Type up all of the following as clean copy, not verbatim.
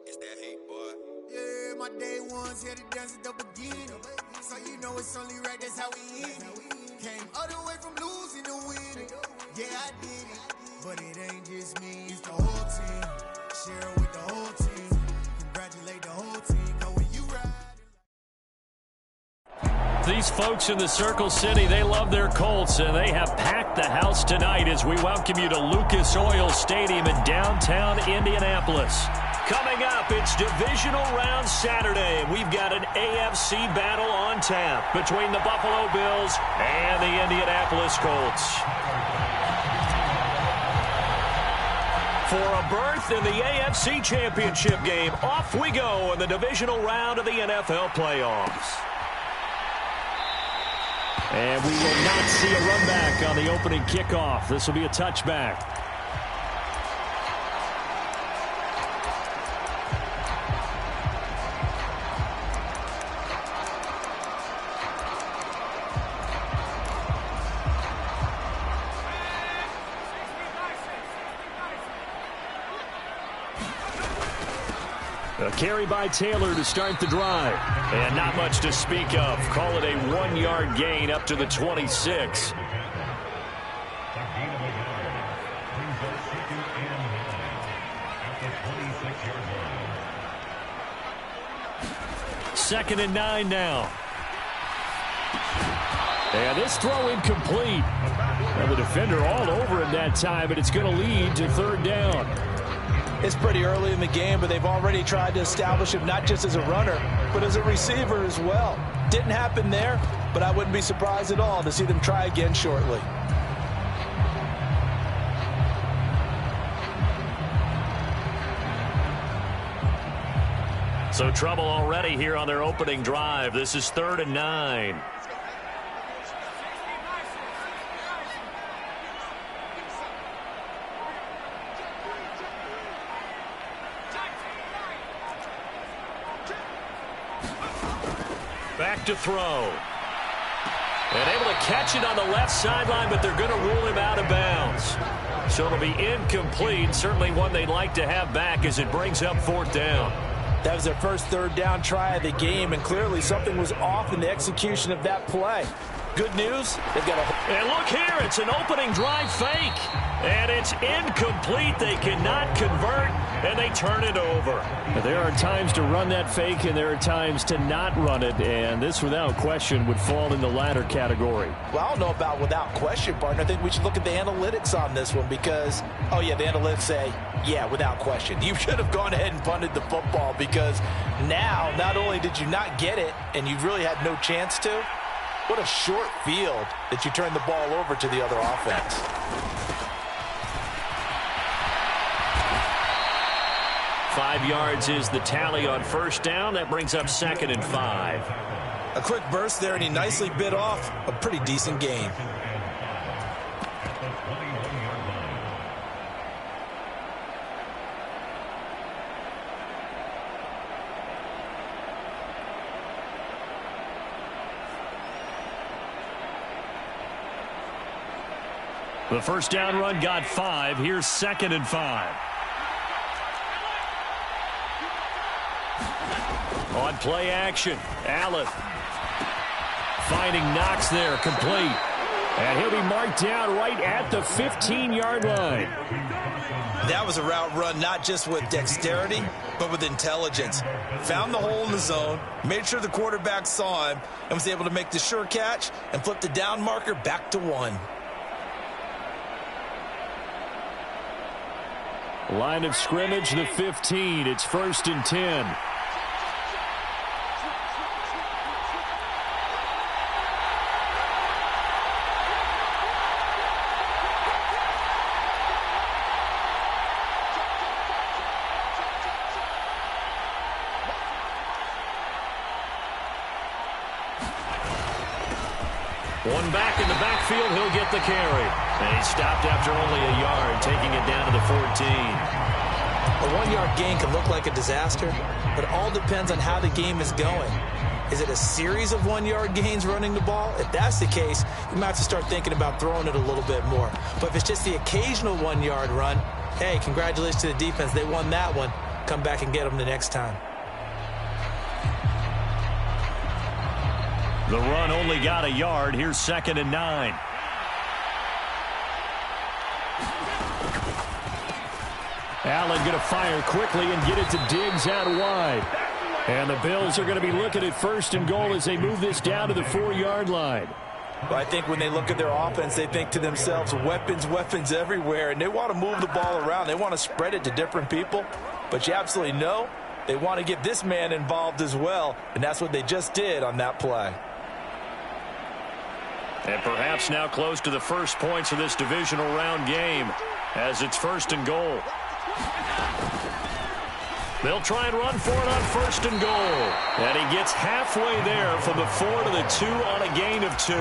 It's that heat, boy. Yeah, my day ones here to dance at the beginning. So you know it's only right, that's how we end it. Came all the way from losing to winning. Yeah, I did it. But it ain't just me, it's the whole team. Share it with the whole team. Congratulate the whole team. Cause when you ride. These folks in the Circle City, they love their Colts, and they have packed the house tonight as we welcome you to Lucas Oil Stadium in downtown Indianapolis. Coming up, it's Divisional Round Saturday. We've got an AFC battle on tap between the Buffalo Bills and the Indianapolis Colts. For a berth in the AFC Championship game, off we go in the divisional round of the NFL playoffs. And we will not see a run back on the opening kickoff. This will be a touchback. A carry by Taylor to start the drive. And not much to speak of. Call it a 1-yard gain up to the 26. Second and 9 now. And this throw incomplete. And the defender all over him that time, but it's going to lead to third down. It's pretty early in the game, but they've already tried to establish him not just as a runner, but as a receiver as well. Didn't happen there, but I wouldn't be surprised at all to see them try again shortly. So trouble already here on their opening drive. This is 3rd and 9. Back to throw. And able to catch it on the left sideline, but they're going to rule him out of bounds. So it'll be incomplete. Certainly one they'd like to have back as it brings up 4th down. That was their first third down try of the game, and clearly something was off in the execution of that play. Good news, they've got a... And look here, it's an opening drive fake. And it's incomplete. They cannot convert, and they turn it over. There are times to run that fake, and there are times to not run it, and this, without question, would fall in the latter category. Well, I don't know about without question, partner. I think we should look at the analytics on this one because, oh, yeah, the analytics say, yeah, without question. You should have gone ahead and punted the football because now, not only did you not get it, and you really had no chance to, what a short field that you turned the ball over to the other offense. Five yards is the tally on first down. That brings up 2nd and 5. A quick burst there, and he nicely bit off a pretty decent gain. The first down run got 5. Here's 2nd and 5. On play action, Allen finding Knox there, complete. And he'll be marked down right at the 15-yard line. That was a route run not just with dexterity, but with intelligence. Found the hole in the zone, made sure the quarterback saw him, and was able to make the sure catch and flip the down marker back to 1. Line of scrimmage, the 15. It's 1st and 10. One back in the backfield, he'll get the carry. And he stopped after only a yard, taking it down to the 14. A 1-yard gain can look like a disaster, but it all depends on how the game is going. Is it a series of 1-yard gains running the ball? If that's the case, you might have to start thinking about throwing it a little bit more. But if it's just the occasional 1-yard run, hey, congratulations to the defense. They won that one. Come back and get them the next time. The run only got a yard. Here's 2nd and 9. Allen going to fire quickly and get it to Diggs out wide. And the Bills are going to be looking at 1st and goal as they move this down to the 4-yard line. Well, I think when they look at their offense, they think to themselves, weapons, weapons everywhere, and they want to move the ball around. They want to spread it to different people. But you absolutely know they want to get this man involved as well, and that's what they just did on that play. And perhaps now close to the first points of this divisional round game as it's 1st and goal. They'll try and run for it on 1st and goal. And he gets halfway there from the 4 to the 2 on a gain of 2.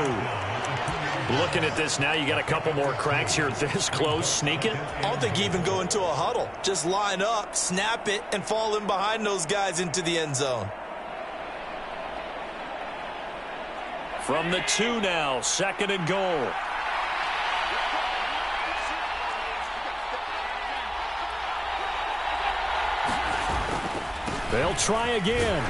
Looking at this now, you got a couple more cracks here this close. Sneak it. I don't think you even go into a huddle. Just line up, snap it, and fall in behind those guys into the end zone. From the 2 now, 2nd and goal. They'll try again.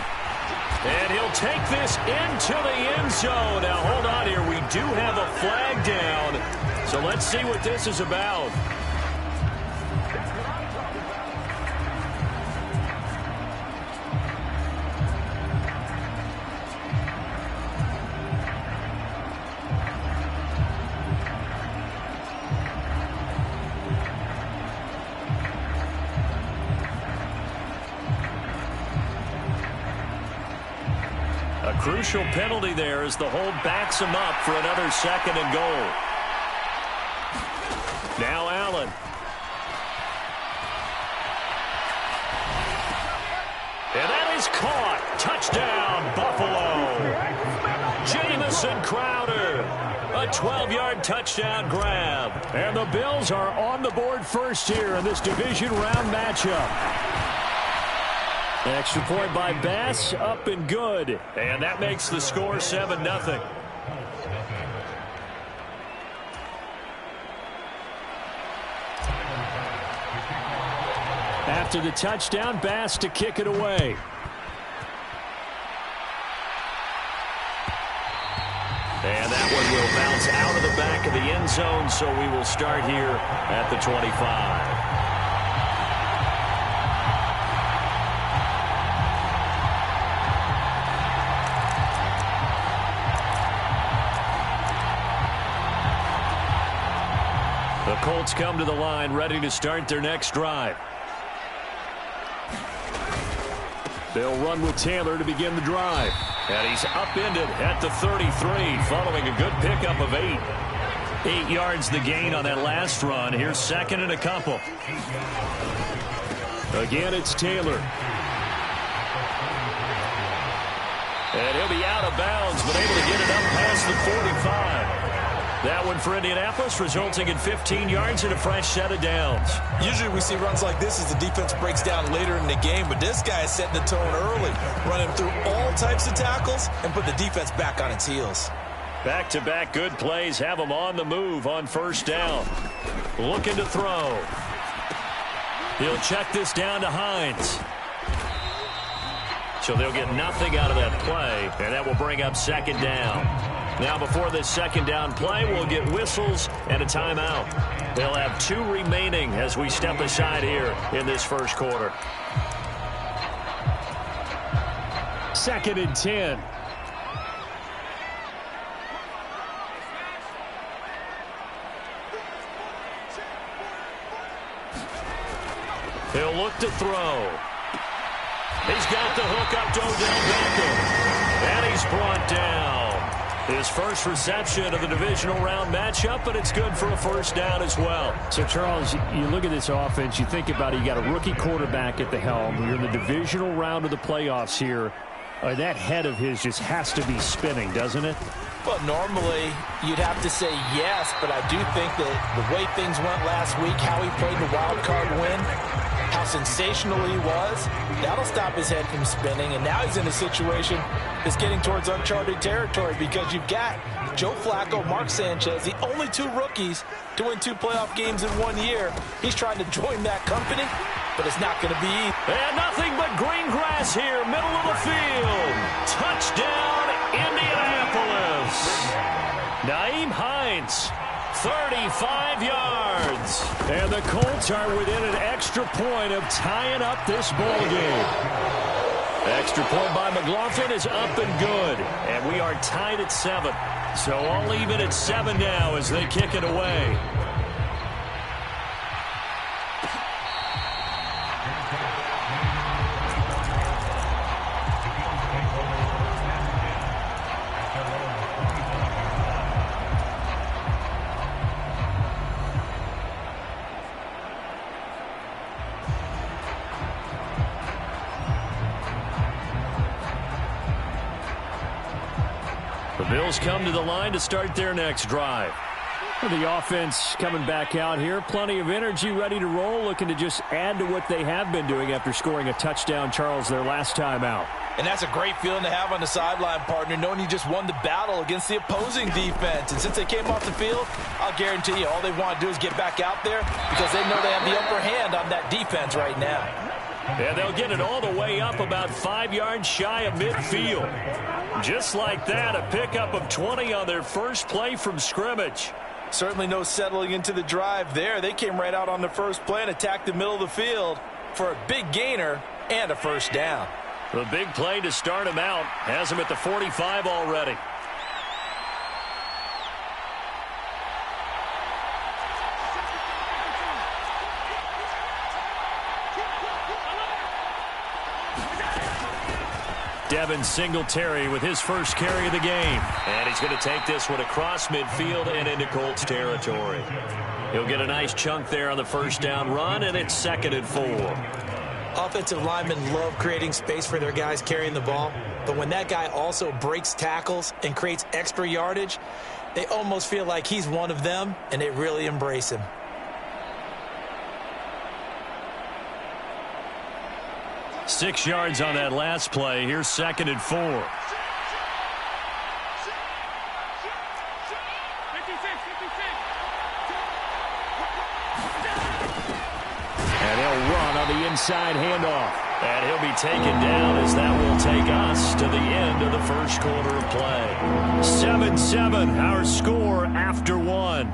And he'll take this into the end zone. Now, hold on here. We do have a flag down. So let's see what this is about. A crucial penalty there as the hold backs him up for another 2nd and goal. Now Allen. And that is caught. Touchdown, Buffalo. Jamison Crowder. A 12-yard touchdown grab. And the Bills are on the board first here in this division round matchup. Extra point by Bass, up and good. And that makes the score 7-0. After the touchdown, Bass to kick it away. And that one will bounce out of the back of the end zone, so we will start here at the 25. The Colts come to the line, ready to start their next drive. They'll run with Taylor to begin the drive. And he's upended at the 33, following a good pickup of 8. 8 yards the gain on that last run. Here's 2nd and a couple. Again, it's Taylor. And he'll be out of bounds, but able to get it up past the 45. That one for Indianapolis, resulting in 15 yards and a fresh set of downs. Usually we see runs like this as the defense breaks down later in the game, but this guy is setting the tone early, running through all types of tackles and put the defense back on its heels. Back-to-back good plays have them on the move on 1st down. Looking to throw. He'll check this down to Hines. So they'll get nothing out of that play, and that will bring up 2nd down. Now, before this 2nd down play, we'll get whistles and a timeout. They'll have 2 remaining as we step aside here in this first quarter. 2nd and 10. He'll look to throw. He's got the hook up to Odell Beckham. And he's brought down. His first reception of the divisional round matchup, but it's good for a 1st down as well. So, Charles, you look at this offense, you think about it, you got a rookie quarterback at the helm. You're in the divisional round of the playoffs here. That head of his just has to be spinning, doesn't it? Well, normally you'd have to say yes, but I do think that the way things went last week, how he played the wild card win, how sensational he was, that'll stop his head from spinning. And now he's in a situation that's getting towards uncharted territory because you've got Joe Flacco, Mark Sanchez, the only 2 rookies to win 2 playoff games in 1 year. He's trying to join that company, but it's not going to be easy. And nothing but green grass here, middle of the field. Touchdown, Indianapolis. Nyheim Hines, 35 yards. And the Colts are within an extra point of tying up this ball game. Extra point by McLaughlin is up and good. And we are tied at 7. So all even at 7 now as they kick it away. The Bills come to the line to start their next drive. The offense coming back out here. Plenty of energy, ready to roll, looking to just add to what they have been doing after scoring a touchdown, Charles, their last time out. And that's a great feeling to have on the sideline, partner, knowing you just won the battle against the opposing defense. And since they came off the field, I'll guarantee you all they want to do is get back out there because they know they have the upper hand on that defense right now. And they'll get it all the way up about 5 yards shy of midfield. Just like that, a pickup of 20 on their first play from scrimmage. Certainly no settling into the drive there. They came right out on the first play and attacked the middle of the field for a big gainer and a first down. The big play to start him out has him at the 45 already. Devin Singletary with his first carry of the game. And he's going to take this one across midfield and into Colts territory. He'll get a nice chunk there on the first down run, and it's 2nd and 4. Offensive linemen love creating space for their guys carrying the ball. But when that guy also breaks tackles and creates extra yardage, they almost feel like he's one of them, and they really embrace him. Six yards on that last play. Here's 2nd and 4. And they'll run on the inside handoff. And he'll be taken down as that will take us to the end of the first quarter of play. 7-7, our score after 1.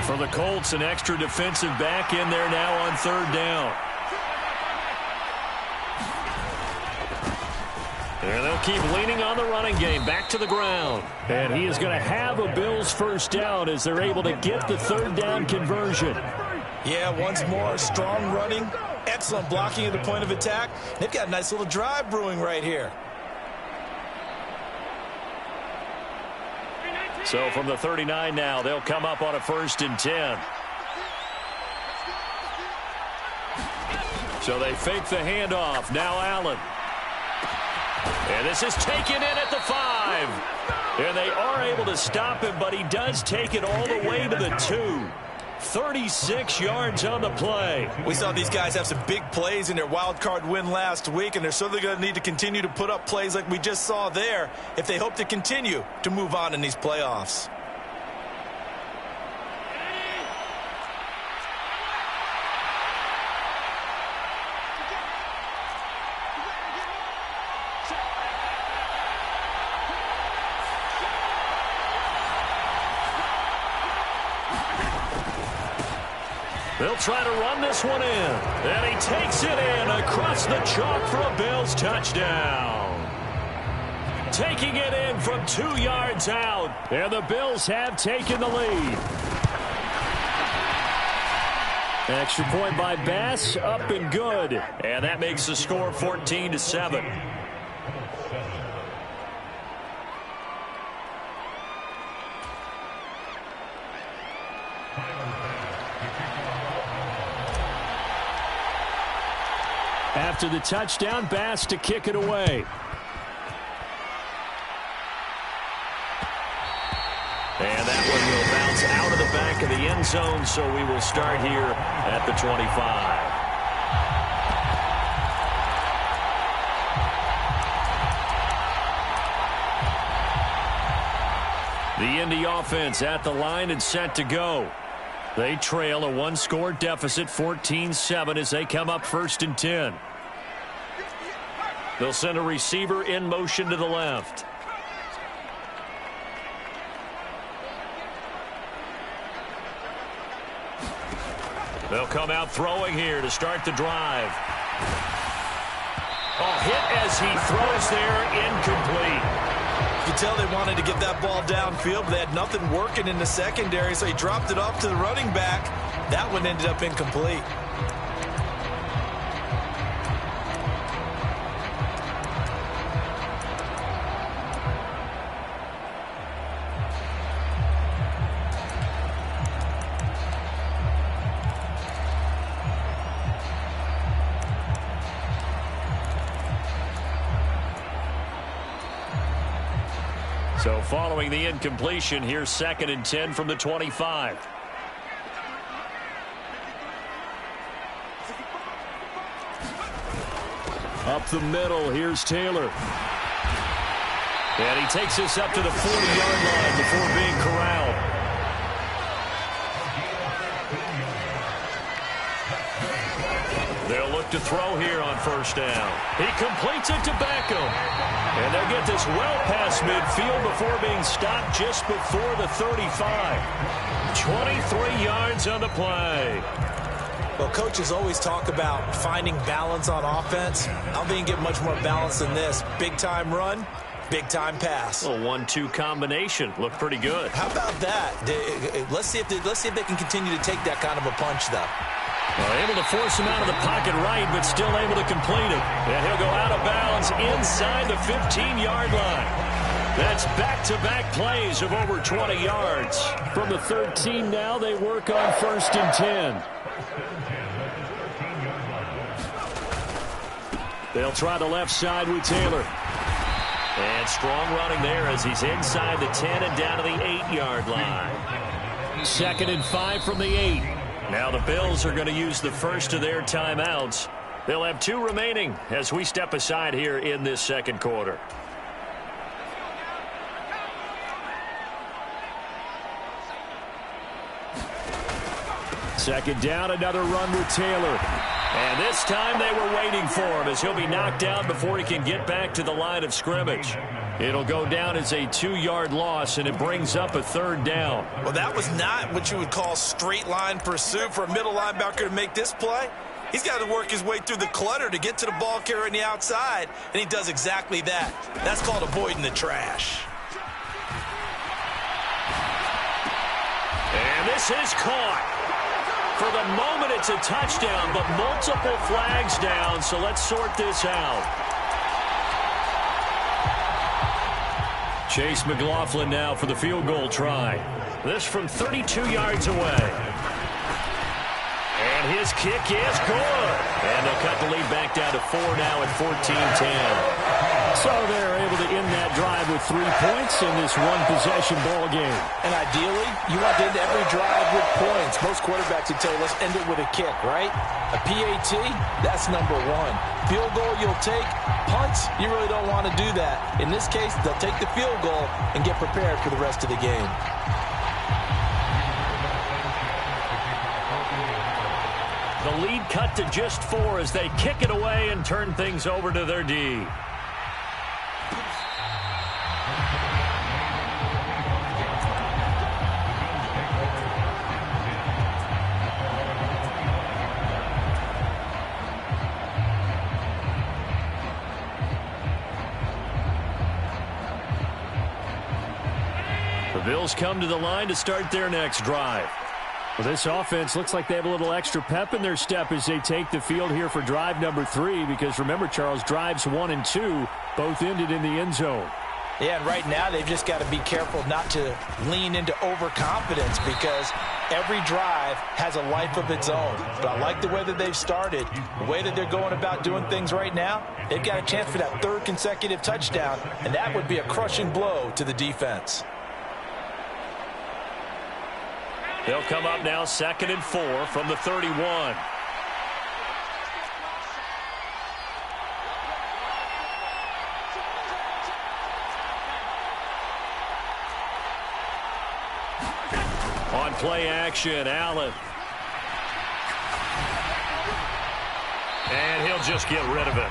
For the Colts, an extra defensive back in there now on 3rd down. And they'll keep leaning on the running game. Back to the ground. And he is going to have a Bills first down as they're able to get the 3rd down conversion. Yeah, once more, strong running, excellent blocking at the point of attack. They've got a nice little drive brewing right here. So from the 39 now, they'll come up on a 1st and 10. So they fake the handoff. Now Allen. And this is taken in at the 5. And they are able to stop him, but he does take it all the way to the 2. 36 yards on the play. We saw these guys have some big plays in their wild card win last week, and they're certainly going to need to continue to put up plays like we just saw there if they hope to continue to move on in these playoffs. They'll try to run this one in. And he takes it in across the chalk for a Bills touchdown. Taking it in from 2 yards out. And the Bills have taken the lead. Extra point by Bass, up and good. And that makes the score 14-7. After the touchdown, Bass to kick it away. back of the end zone, so we will start here at the 25. The Indy offense at the line and set to go. They trail a one-score deficit, 14-7, as they come up 1st and 10. They'll send a receiver in motion to the left. They'll come out throwing here to start the drive. Hit as he throws there, incomplete. You can tell they wanted to get that ball downfield, but they had nothing working in the secondary, so he dropped it off to the running back. That one ended up incomplete. So following the incompletion, here's 2nd and 10 from the 25. Up the middle, here's Taylor. And he takes us up to the 40-yard line before being corralled. They'll look to throw here on 1st down. He completes it to Beckham. And they'll get this well past midfield before being stopped just before the 35. 23 yards on the play. Well, coaches always talk about finding balance on offense. I don't think you can get much more balance than this. Big-time run, big-time pass. A 1-2 combination. Looked pretty good. How about that? Let's see if they can continue to take that kind of a punch, though. Well, able to force him out of the pocket right, but still able to complete it. And he'll go out of bounds inside the 15-yard line. That's back-to-back plays of over 20 yards. From the 13 now, they work on 1st and 10. They'll try the left side with Taylor. And strong running there as he's inside the 10 and down to the 8-yard line. 2nd and 5 from the 8. Now the Bills are going to use the first of their timeouts. They'll have 2 remaining as we step aside here in this 2nd quarter. Second down, another run with Taylor. And this time they were waiting for him as he'll be knocked down before he can get back to the line of scrimmage. It'll go down as a 2-yard loss, and it brings up a 3rd down. Well, that was not what you would call straight line pursuit for a middle linebacker to make this play. He's got to work his way through the clutter to get to the ball carrier on the outside, and he does exactly that. That's called avoiding the trash. And this is caught. For the moment, it's a touchdown, but multiple flags down, so let's sort this out. Chase McLaughlin now for the field goal try. This from 32 yards away. And his kick is good. And they'll cut the lead back down to 4 now at 14-10. So they're able to end that drive with 3 points in this one-possession ball game. And ideally, you want to end every drive with points. Most quarterbacks would tell you, let's end it with a kick, right? A PAT, that's number 1. Field goal you'll take. Punts, you really don't want to do that. In this case, they'll take the field goal and get prepared for the rest of the game. The lead cut to just 4 as they kick it away and turn things over to their D. The Bills come to the line to start their next drive. Well, this offense looks like they have a little extra pep in their step as they take the field here for drive number 3, because remember, Charles, drives 1 and 2 both ended in the end zone. Yeah, and right now they've just got to be careful not to lean into overconfidence, because every drive has a life of its own. But I like the way that they've started, the way that they're going about doing things right now. They've got a chance for that 3rd consecutive touchdown, and that would be a crushing blow to the defense. They'll come up now 2nd and 4 from the 31. On play action, Allen. And he'll just get rid of it.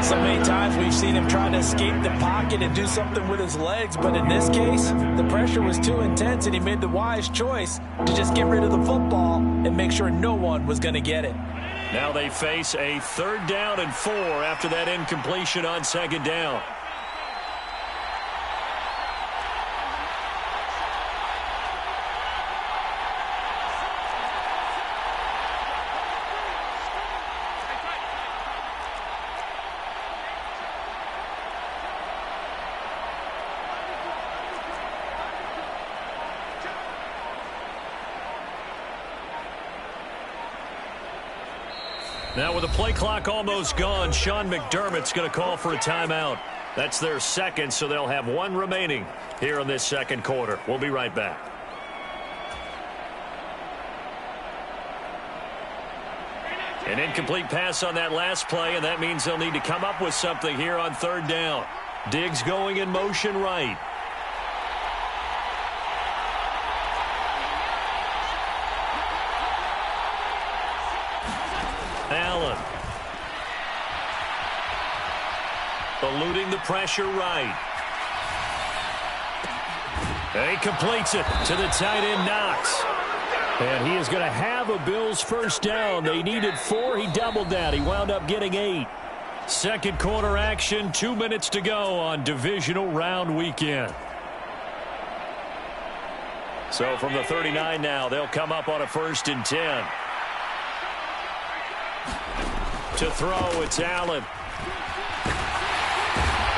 So many times we've seen him try to escape the pocket and do something with his legs, but in this case, the pressure was too intense and he made the wise choice to just get rid of the football and make sure no one was going to get it. Now they face a 3rd down and 4 after that incompletion on 2nd down. Now with the play clock almost gone, Sean McDermott's going to call for a timeout. That's their 2nd, so they'll have 1 remaining here in this 2nd quarter. We'll be right back. An incomplete pass on that last play, and that means they'll need to come up with something here on 3rd down. Diggs going in motion right. Allen. Eluding the pressure right. And he completes it to the tight end, Knox. And he is going to have a Bills 1st down. They needed 4. He doubled that. He wound up getting 8. 2nd quarter action, 2 minutes to go on divisional round weekend. So from the 39 now, they'll come up on a 1st and 10. To throw, it's Allen.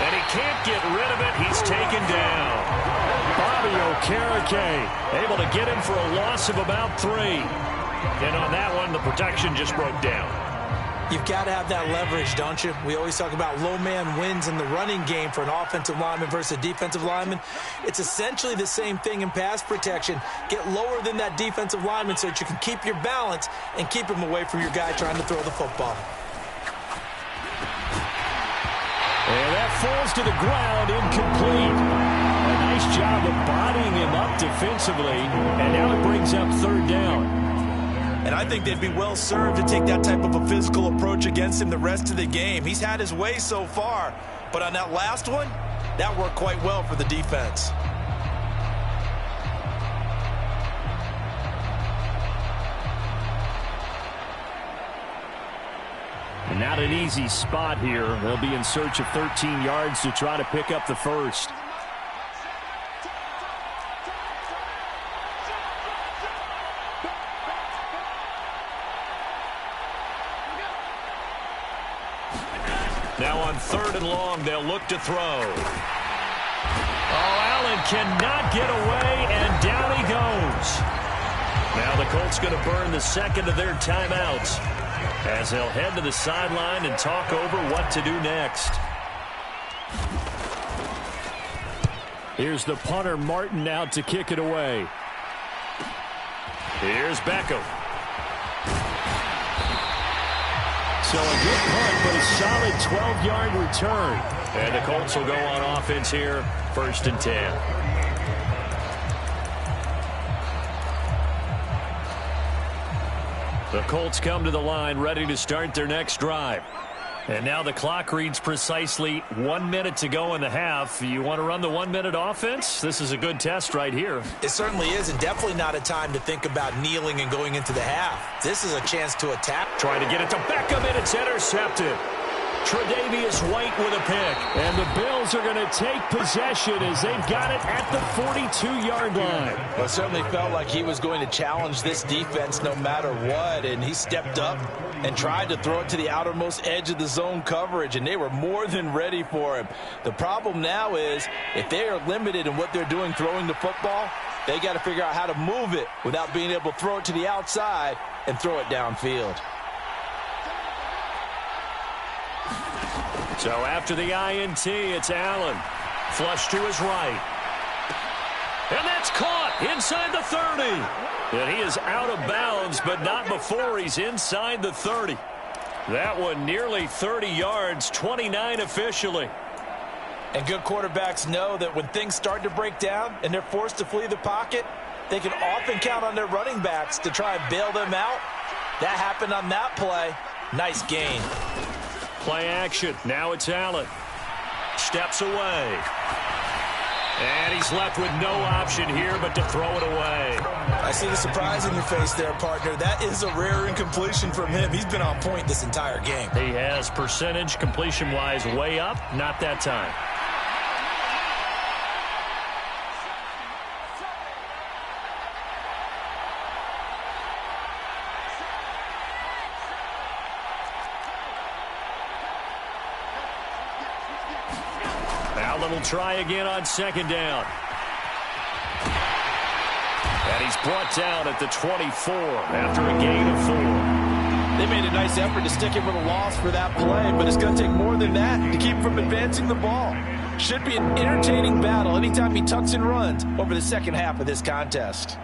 And he can't get rid of it. He's taken down. Bobby Okereke able to get him for a loss of about 3. And on that one, the protection just broke down. You've got to have that leverage, don't you? We always talk about low man wins in the running game for an offensive lineman versus a defensive lineman. It's essentially the same thing in pass protection. Get lower than that defensive lineman so that you can keep your balance and keep him away from your guy trying to throw the football. And that falls to the ground, incomplete. A nice job of bodying him up defensively, and now it brings up 3rd down. And I think they'd be well served to take that type of a physical approach against him the rest of the game. He's had his way so far, but on that last one, that worked quite well for the defense. And not an easy spot here. They'll be in search of 13 yards to try to pick up the 1st. Now on 3rd and long, they'll look to throw. Oh, Allen cannot get away, and down he goes. Now the Colts going to burn the 2nd of their timeouts as they'll head to the sideline and talk over what to do next. Here's the punter, Martin, out to kick it away. Here's Beckham. So a good punt, but a solid 12-yard return. And the Colts will go on offense here, 1st and 10. The Colts come to the line ready to start their next drive. And now the clock reads precisely 1 minute to go in the half. You want to run the 1 minute offense? This is a good test right here. It certainly is, and definitely not a time to think about kneeling and going into the half. This is a chance to attack. Trying to get it to Beckham, and it's intercepted. Tre'Davious White with a pick. And the Bills are going to take possession as they've got it at the 42-yard line. Well, it certainly felt like he was going to challenge this defense no matter what, and he stepped up and tried to throw it to the outermost edge of the zone coverage, and they were more than ready for him. The problem now is if they are limited in what they're doing throwing the football, they got to figure out how to move it without being able to throw it to the outside and throw it downfield. So after the INT, it's Allen. Flush to his right. And that's caught. inside the 30. And he is out of bounds, but not before he's inside the 30. That one nearly 30 yards, 29 officially. And good quarterbacks know that when things start to break down and they're forced to flee the pocket, they can often count on their running backs to try and bail them out. That happened on that play. Nice gain. Play action. Now it's Allen. Steps away. And he's left with no option here but to throw it away. I see the surprise in your face there, partner. That is a rare incompletion from him. He's been on point this entire game. He has percentage completion-wise way up. Not that time. Allen will try again on second down. And he's brought down at the 24 after a gain of 4. They made a nice effort to stick him with a loss for that play, but it's going to take more than that to keep him from advancing the ball. Should be an entertaining battle anytime he tucks and runs over the second half of this contest.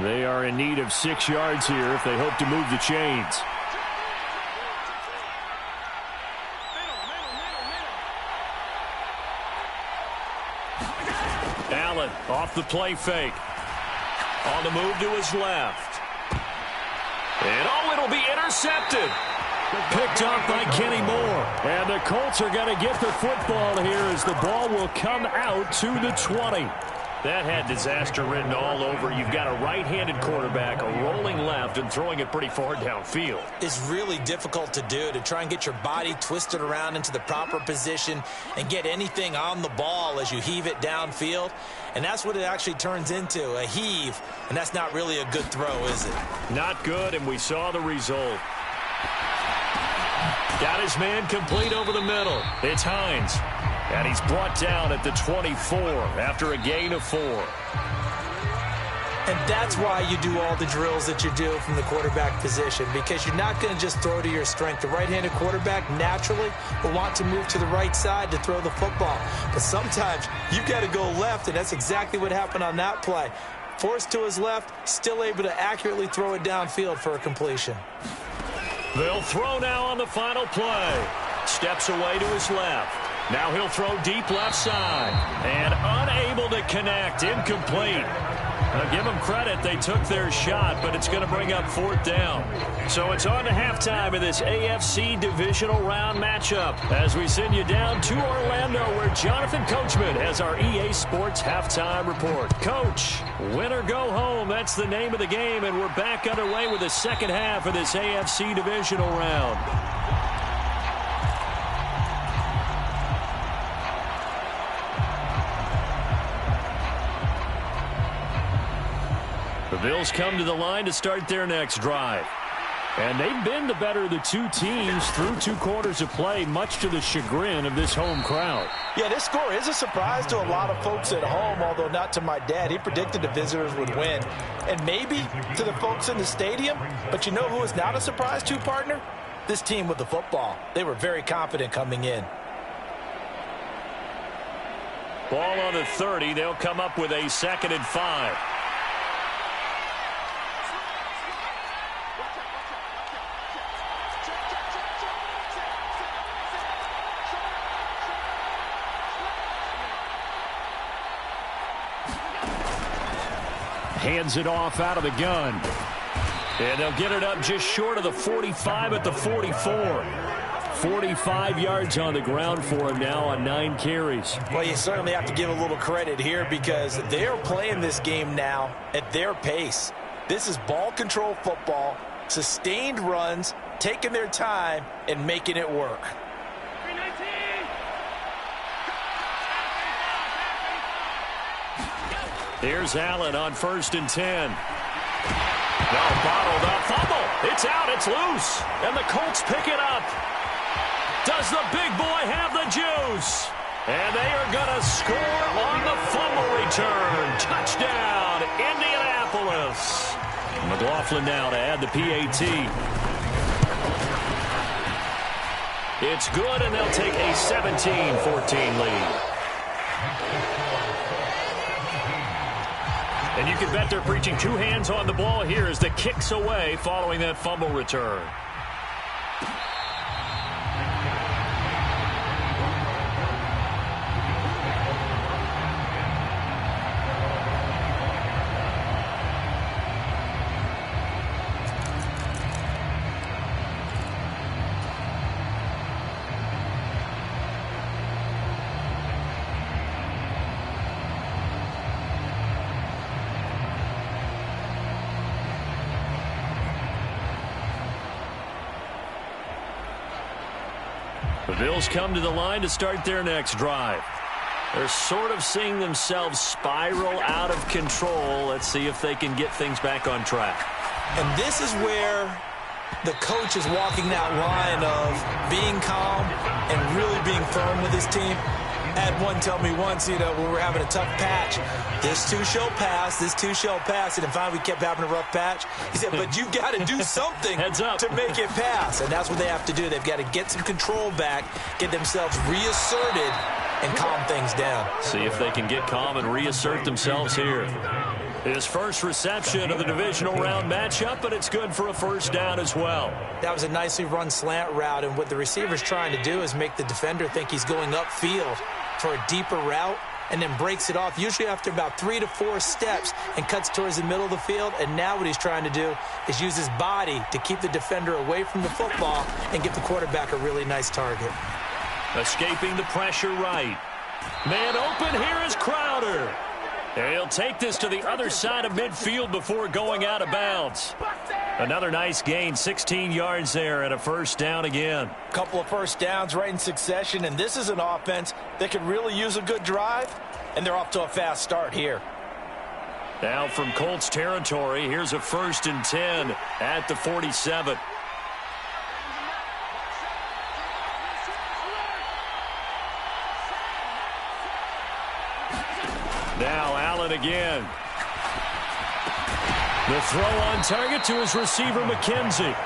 They are in need of 6 yards here if they hope to move the chains. Allen off the play fake. On the move to his left. And it'll be intercepted. Picked off by Kenny Moore. And the Colts are going to get the football here as the ball will come out to the 20. That had disaster written all over. You've got a right-handed quarterback, a rolling left, and throwing it pretty far downfield. It's really difficult to do, to try and get your body twisted around into the proper position and get anything on the ball as you heave it downfield. And that's what it actually turns into, a heave. And that's not really a good throw, is it? Not good, and we saw the result. Got his man complete over the middle. It's Hines. And he's brought down at the 24 after a gain of 4. And that's why you do all the drills that you do from the quarterback position, because you're not going to just throw to your strength. The right-handed quarterback naturally will want to move to the right side to throw the football. But sometimes you've got to go left, and that's exactly what happened on that play. Forced to his left, still able to accurately throw it downfield for a completion. They'll throw now on the final play. Steps away to his left. Now he'll throw deep left side. And unable to connect. Incomplete. Now give them credit. They took their shot, but it's going to bring up 4th down. So it's on to halftime of this AFC divisional round matchup as we send you down to Orlando where Jonathan Coachman has our EA Sports halftime report. Coach, win or go home. That's the name of the game, and we're back underway with the second half of this AFC divisional round. The Bills come to the line to start their next drive. And they've been the better of the two teams through 2 quarters of play, much to the chagrin of this home crowd. Yeah, this score is a surprise to a lot of folks at home, although not to my dad. He predicted the visitors would win. And maybe to the folks in the stadium. But you know who is not a surprise to, partner? This team with the football. They were very confident coming in. Ball on the 30. They'll come up with a 2nd and 5. Hands it off out of the gun. And they'll get it up just short of the 45 at the 44. 45 yards on the ground for him now on 9 carries. Well, you certainly have to give a little credit here because they're playing this game now at their pace. This is ball control football, sustained runs, taking their time, and making it work. Here's Allen on 1st and 10. Now bottled up. Fumble. It's out. It's loose. And the Colts pick it up. Does the big boy have the juice? And they are going to score on the fumble return. Touchdown, Indianapolis. McLaughlin now to add the PAT. It's good, and they'll take a 17-14 lead. And you can bet they're preaching two hands on the ball here as the kicks away following that fumble return. The Bills come to the line to start their next drive. They're sort of seeing themselves spiral out of control. Let's see if they can get things back on track. And this is where the coach is walking that line of being calm and really being firm with his team. I had one tell me once, when we were having a tough patch, this too shall pass, this too shall pass. And finally we kept having a rough patch. He said, but you got to do something to make it pass. And that's what they have to do. They've got to get some control back, get themselves reasserted, and calm things down. See if they can get calm and reassert themselves here. His first reception of the divisional round matchup, but it's good for a first down as well. That was a nicely run slant route, and what the receiver's trying to do is make the defender think he's going upfield for a deeper route, and then breaks it off, usually after about 3 to 4 steps, and cuts towards the middle of the field. And now what he's trying to do is use his body to keep the defender away from the football and give the quarterback a really nice target. Escaping the pressure right. Man open, here is Crowder. And he'll take this to the other side of midfield before going out of bounds. Another nice gain, 16 yards there, and a first down again. A couple of first downs right in succession, and this is an offense that could really use a good drive, and they're off to a fast start here. Now from Colts territory, here's a 1st and 10 at the 47. Now Allen again. The throw on target to his receiver, McKenzie.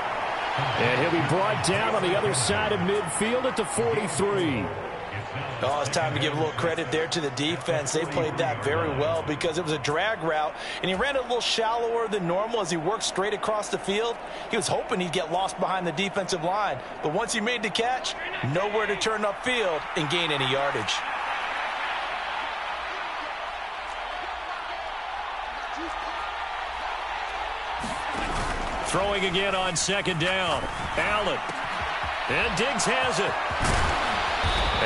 And he'll be brought down on the other side of midfield at the 43. Oh, it's time to give a little credit there to the defense. They played that very well because it was a drag route, and he ran it a little shallower than normal as he worked straight across the field. He was hoping he'd get lost behind the defensive line, but once he made the catch, nowhere to turn upfield and gain any yardage. Throwing again on 2nd down. Allen. And Diggs has it.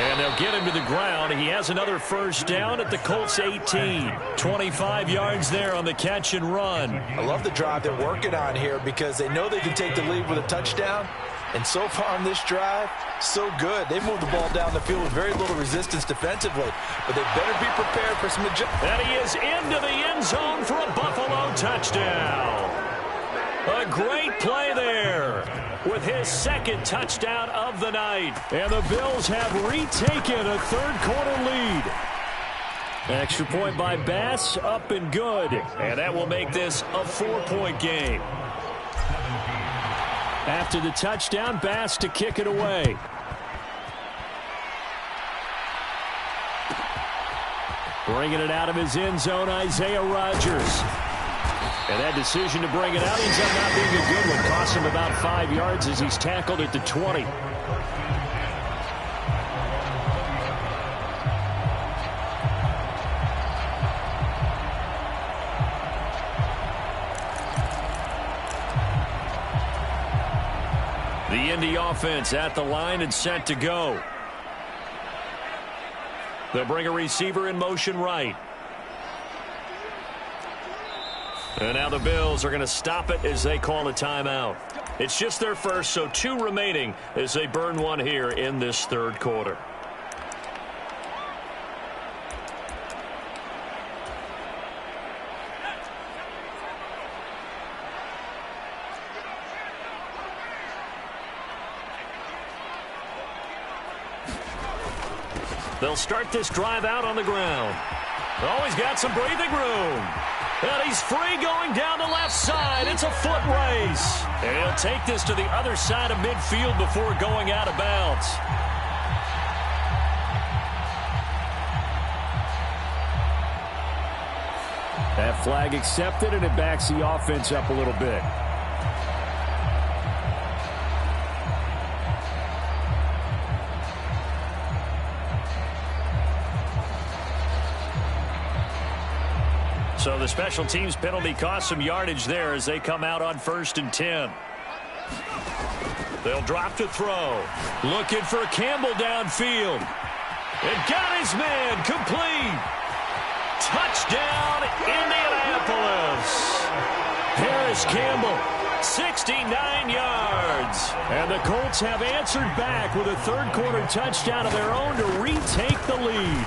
And they'll get him to the ground. He has another first down at the Colts 18. 25 yards there on the catch and run. I love the drive they're working on here because they know they can take the lead with a touchdown. And so far on this drive, so good. They moved the ball down the field with very little resistance defensively. But they better be prepared for some agility. And he is into the end zone for a Buffalo touchdown. A great play there with his 2nd touchdown of the night. And the Bills have retaken a 3rd quarter lead. Extra point by Bass, up and good. And that will make this a 4-point game. After the touchdown, Bass to kick it away. Bringing it out of his end zone, Isaiah Rodgers. And that decision to bring it out ends up not being a good one. Cost him about 5 yards as he's tackled at the 20. The Indy offense at the line and set to go. They'll bring a receiver in motion right. And now the Bills are going to stop it as they call a timeout. It's just their first, so 2 remaining as they burn one here in this 3rd quarter. They'll start this drive out on the ground. Oh, he's got some breathing room. And he's free going down the left side. It's a foot race. And he'll take this to the other side of midfield before going out of bounds. That flag accepted, and it backs the offense up a little bit. So the special teams penalty cost some yardage there as they come out on 1st and 10. They'll drop to throw. Looking for Campbell downfield. And got his man complete. Touchdown, Indianapolis. Harris Campbell, 69 yards. And the Colts have answered back with a third-quarter touchdown of their own to retake the lead.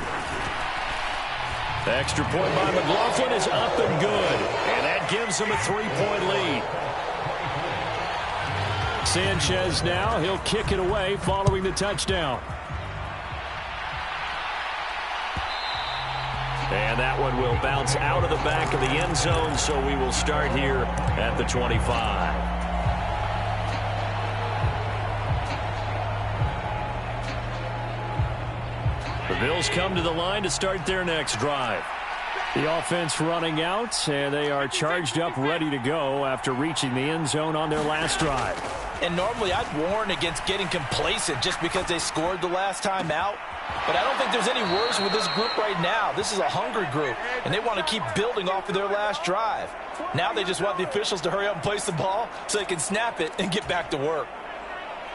The extra point by McLaughlin is up and good. And that gives them a 3-point lead. Sanchez now, he'll kick it away following the touchdown. And that one will bounce out of the back of the end zone, so we will start here at the 25. The Bills come to the line to start their next drive. The offense running out, and they are charged up, ready to go after reaching the end zone on their last drive. And normally I'd warn against getting complacent just because they scored the last time out. But I don't think there's any worse with this group right now. This is a hungry group, and they want to keep building off of their last drive. Now they just want the officials to hurry up and place the ball so they can snap it and get back to work.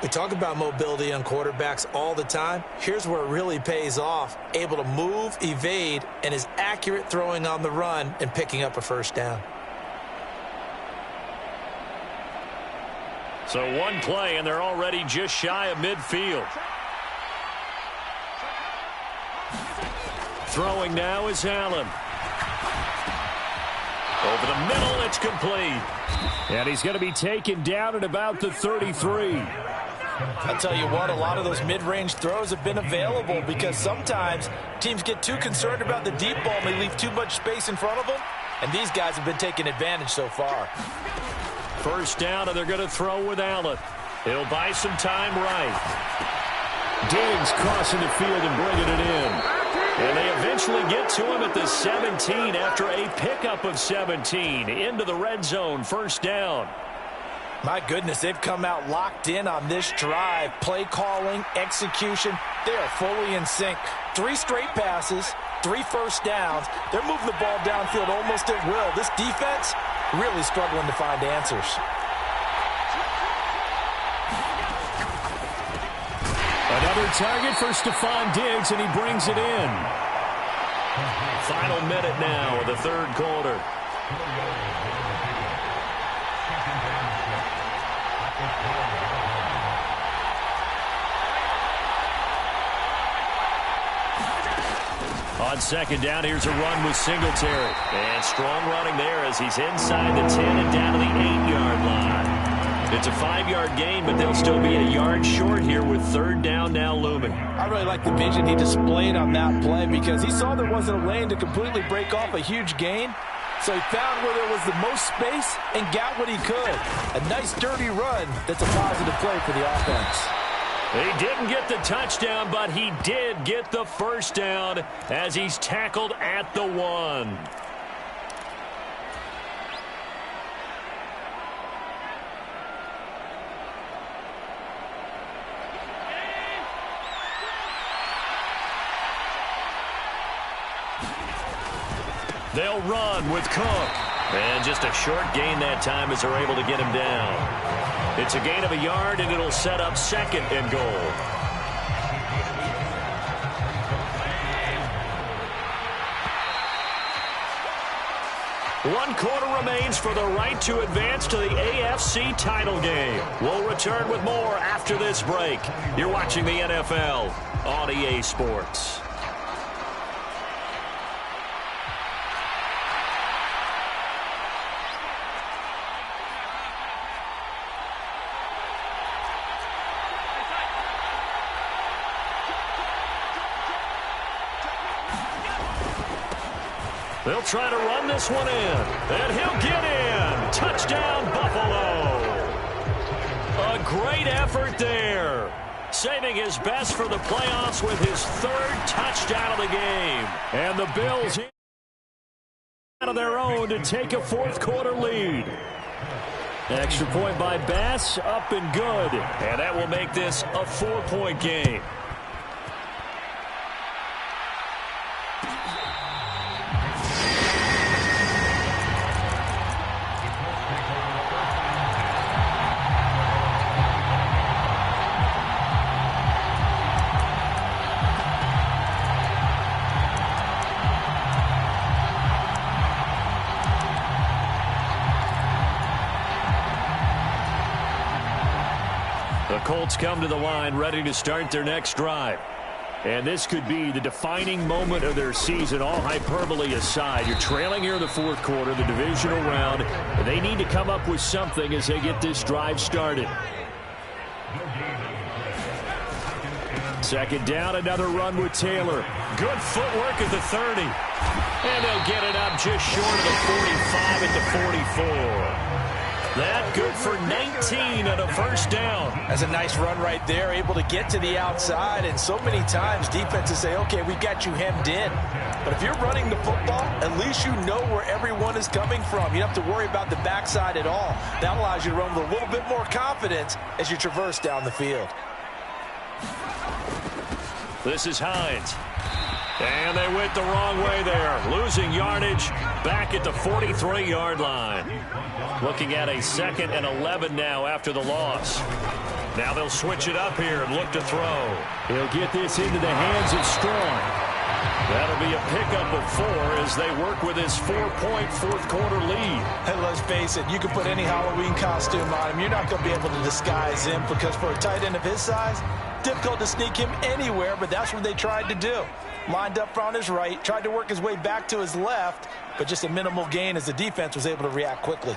We talk about mobility on quarterbacks all the time. Here's where it really pays off. Able to move, evade, and is accurate throwing on the run and picking up a first down. So one play, and they're already just shy of midfield. Throwing now is Allen. Over the middle, it's complete. And he's going to be taken down at about the 33. I'll tell you what, a lot of those mid-range throws have been available because sometimes teams get too concerned about the deep ball and they leave too much space in front of them, and these guys have been taking advantage so far. First down, and they're going to throw with Allen. He'll buy some time right. Diggs crossing the field and bringing it in. And they eventually get to him at the 17 after a pickup of 17 into the red zone. First down. My goodness, they've come out locked in on this drive. Play calling, execution, they are fully in sync. 3 straight passes, 3 first downs. They're moving the ball downfield almost at will. This defense really struggling to find answers. Another target for Stephon Diggs, and he brings it in. Final minute now of the third quarter. On second down, here's a run with Singletary. And strong running there as he's inside the 10 and down to the 8-yard line. It's a 5-yard gain, but they'll still be a yard short here with third down now looming. I really like the vision he displayed on that play because he saw there wasn't a lane to completely break off a huge gain. So he found where there was the most space and got what he could. A nice dirty run that's a positive play for the offense. He didn't get the touchdown, but he did get the first down as he's tackled at the 1. They'll run with Cook. And just a short gain that time as they're able to get him down. It's a gain of a yard, and it'll set up second and goal. One quarter remains for the right to advance to the AFC title game. We'll return with more after this break. You're watching the NFL on EA Sports. They'll try to run this one in, and he'll get in. Touchdown, Buffalo. A great effort there. Saving his best for the playoffs with his third touchdown of the game. And the Bills out of their own to take a fourth-quarter lead. Extra point by Bass, up and good. And that will make this a 4-point game. Colts come to the line ready to start their next drive. And this could be the defining moment of their season, all hyperbole aside. You're trailing here in the fourth quarter, the divisional round. They need to come up with something as they get this drive started. Second down, another run with Taylor. Good footwork at the 30. And they'll get it up just short of the 45 at the 44. That good for 19 on a first down. That's a nice run right there, able to get to the outside. And so many times defenses say, okay, we've got you hemmed in. But if you're running the football, at least you know where everyone is coming from. You don't have to worry about the backside at all. That allows you to run with a little bit more confidence as you traverse down the field. This is Hines. And they went the wrong way there. Losing yardage back at the 43-yard line. Looking at a 2nd and 11 now after the loss. Now they'll switch it up here and look to throw. He'll get this into the hands of Strong. That'll be a pickup of 4 as they work with his 4-point fourth-quarter lead. And let's face it, you can put any Halloween costume on him. You're not going to be able to disguise him because for a tight end of his size, difficult to sneak him anywhere, but that's what they tried to do. Lined up on his right, tried to work his way back to his left, but just a minimal gain as the defense was able to react quickly.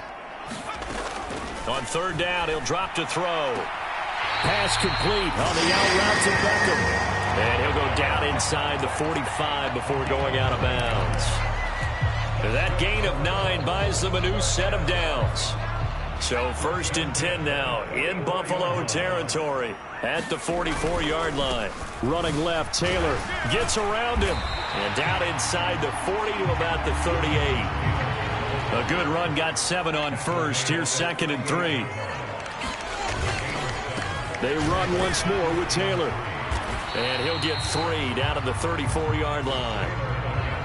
On third down, he'll drop to throw. Pass complete on the out route to Beckham. And he'll go down inside the 45 before going out of bounds. That gain of 9 buys them a new set of downs. So 1st and 10 now in Buffalo territory at the 44-yard line. Running left, Taylor gets around him. And down inside the 40 to about the 38. A good run, got 7 on first. Here's 2nd and 3. They run once more with Taylor. And he'll get 3 down at the 34-yard line.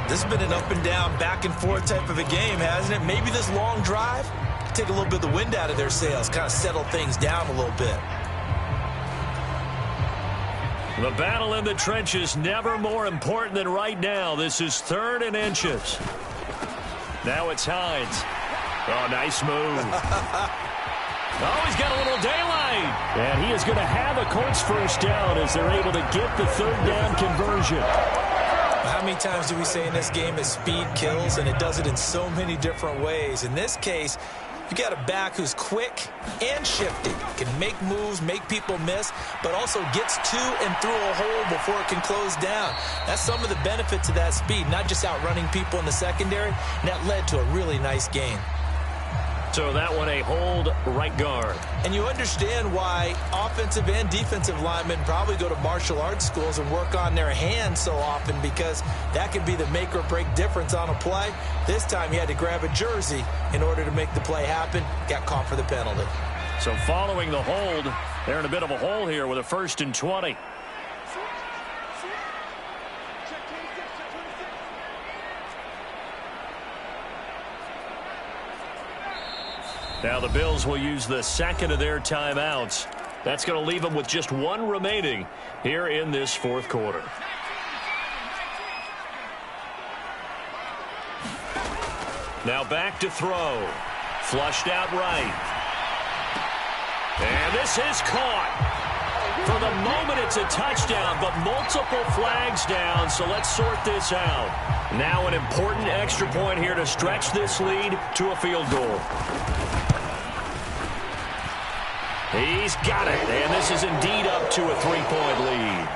This has been an up and down, back and forth type of a game, hasn't it? Maybe this long drive take a little bit of the wind out of their sails, kind of settle things down a little bit. The battle in the trenches never more important than right now. This is 3rd and inches. Now it's Hines. Oh, nice move. Oh, he's got a little daylight. And he is going to have a Colts first down as they're able to get the 3rd down conversion. How many times do we say in this game that speed kills, and it does it in so many different ways? In this case, you got a back who's quick and shifty, can make moves, make people miss, but also gets to and through a hole before it can close down. That's some of the benefits of that speed, not just outrunning people in the secondary, and that led to a really nice gain. So that one a hold right guard. And you understand why offensive and defensive linemen probably go to martial arts schools and work on their hands so often, because that can be the make or break difference on a play. This time he had to grab a jersey in order to make the play happen. Got caught for the penalty. So following the hold, they're in a bit of a hole here with a 1st and 20. Now the Bills will use the 2nd of their timeouts. That's going to leave them with just 1 remaining here in this 4th quarter. Now back to throw. Flushed out right. And this is caught. For the moment, it's a touchdown, but multiple flags down, so let's sort this out. Now an important extra point here to stretch this lead to a field goal. He's got it, and this is indeed up to a 3-point lead.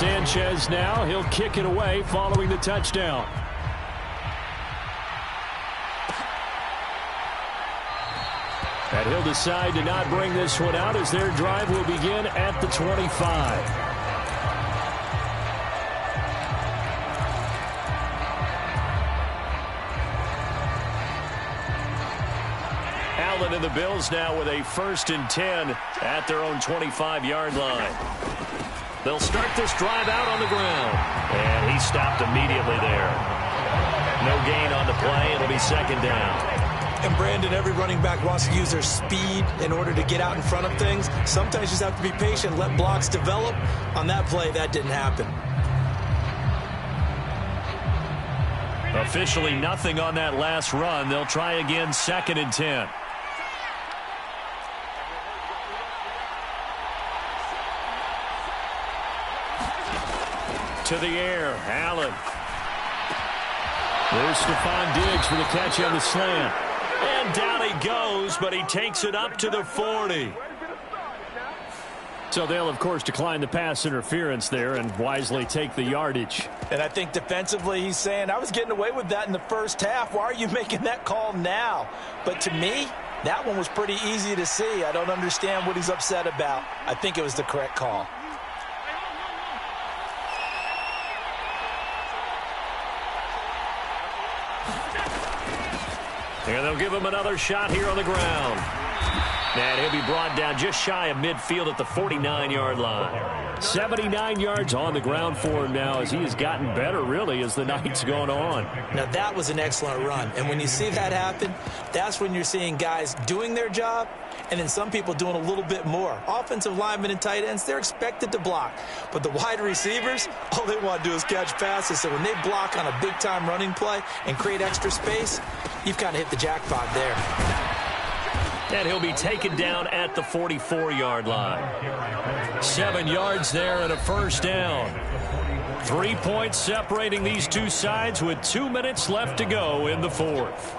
Sanchez now. He'll kick it away following the touchdown. And he'll decide to not bring this one out as their drive will begin at the 25. Allen and the Bills now with a 1st and 10 at their own 25-yard line. They'll start this drive out on the ground. And he stopped immediately there. No gain on the play. It'll be 2nd down. And Brandon, every running back wants to use their speed in order to get out in front of things. Sometimes you just have to be patient, let blocks develop. On that play, that didn't happen. Officially nothing on that last run. They'll try again, 2nd and 10. To the air, Allen. There's Stephon Diggs for the catch on the slant. And down he goes, but he takes it up to the 40. So they'll, of course, decline the pass interference there and wisely take the yardage. And I think defensively he's saying, I was getting away with that in the first half. Why are you making that call now? But to me, that one was pretty easy to see. I don't understand what he's upset about. I think it was the correct call. And they'll give him another shot here on the ground. And he'll be brought down just shy of midfield at the 49-yard line. 79 yards on the ground for him now as he has gotten better, really, as the night's gone on. Now, that was an excellent run. And when you see that happen, that's when you're seeing guys doing their job and then some people doing a little bit more. Offensive linemen and tight ends, they're expected to block. But the wide receivers, all they want to do is catch passes. So when they block on a big-time running play and create extra space, you've kind of hit the jackpot there. And he'll be taken down at the 44-yard line. 7 yards there and a 1st down. 3 points separating these two sides with 2 minutes left to go in the 4th.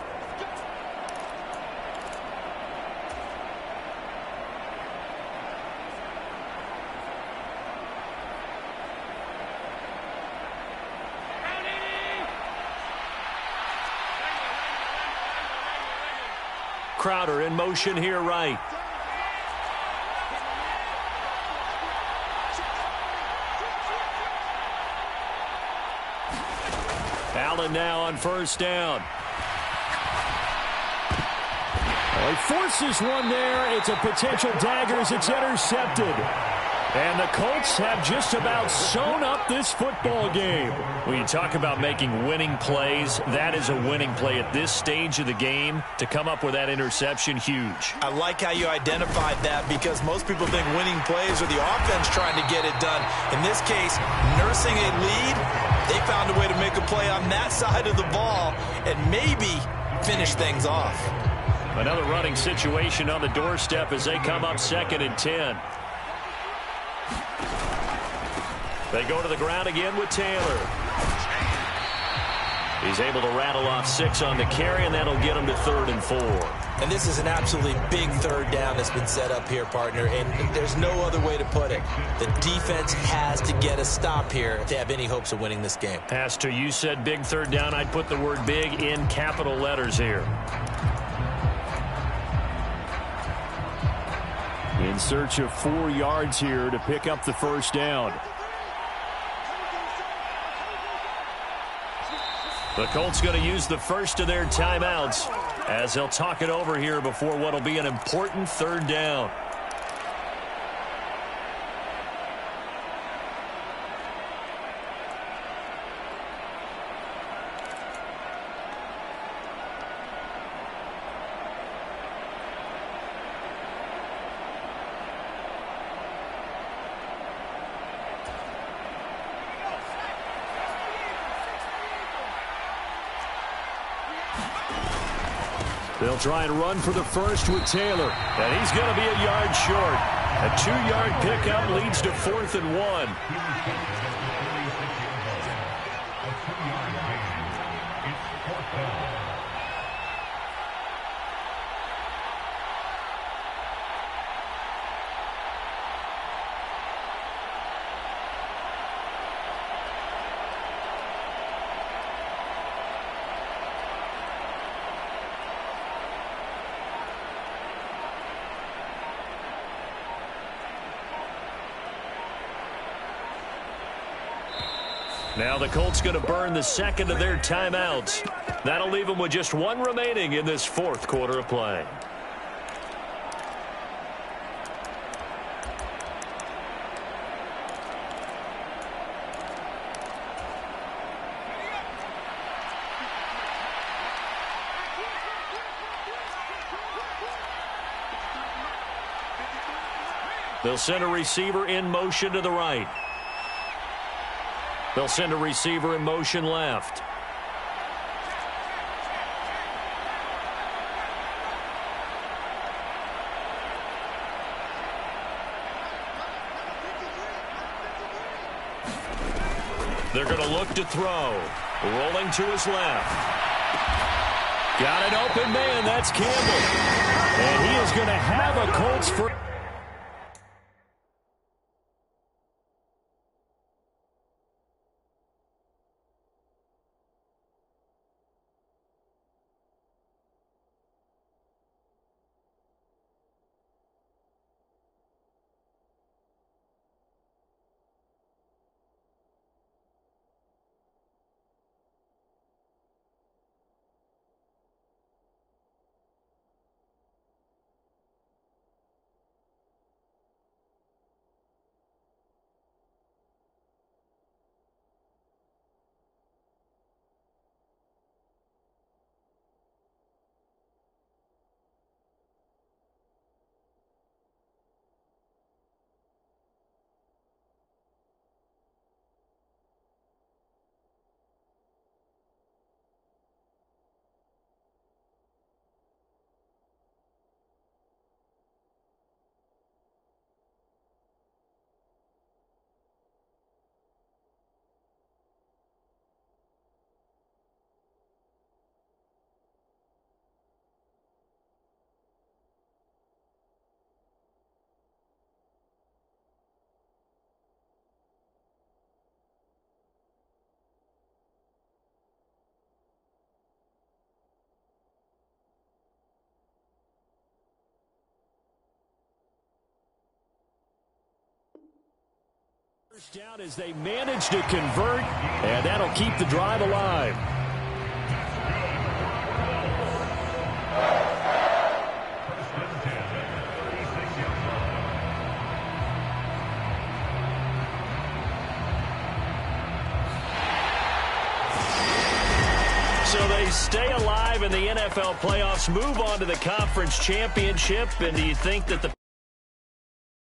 Crowder in motion here right. Allen now on 1st down. Well, he forces one there. It's a potential dagger as it's intercepted. And the Colts have just about sewn up this football game. When you talk about making winning plays, that is a winning play at this stage of the game. To come up with that interception, huge. I like how you identified that because most people think winning plays are the offense trying to get it done. In this case, nursing a lead, they found a way to make a play on that side of the ball and maybe finish things off. Another running situation on the doorstep as they come up 2nd and 10. They go to the ground again with Taylor. He's able to rattle off 6 on the carry, and that'll get him to 3rd and 4. And this is an absolutely big 3rd down that's been set up here, partner, and there's no other way to put it. The defense has to get a stop here to have any hopes of winning this game. Pastor, you said big 3rd down. I'd put the word big in capital letters here. In search of 4 yards here to pick up the 1st down. The Colts going to use the first of their timeouts as they'll talk it over here before what will be an important 3rd down. They'll try and run for the first with Taylor. And he's going to be a yard short. A 2-yard pickup leads to 4th and 1. Now the Colts going to burn the second of their timeouts. That'll leave them with just one remaining in this fourth quarter of play. They'll send a receiver in motion to the right. They'll send a receiver in motion left. They're going to look to throw. Rolling to his left. Got an open man. That's Campbell. And he is going to have a Colts first. First down as they manage to convert, and that'll keep the drive alive. So they stay alive in the NFL playoffs, move on to the conference championship, and do you think that the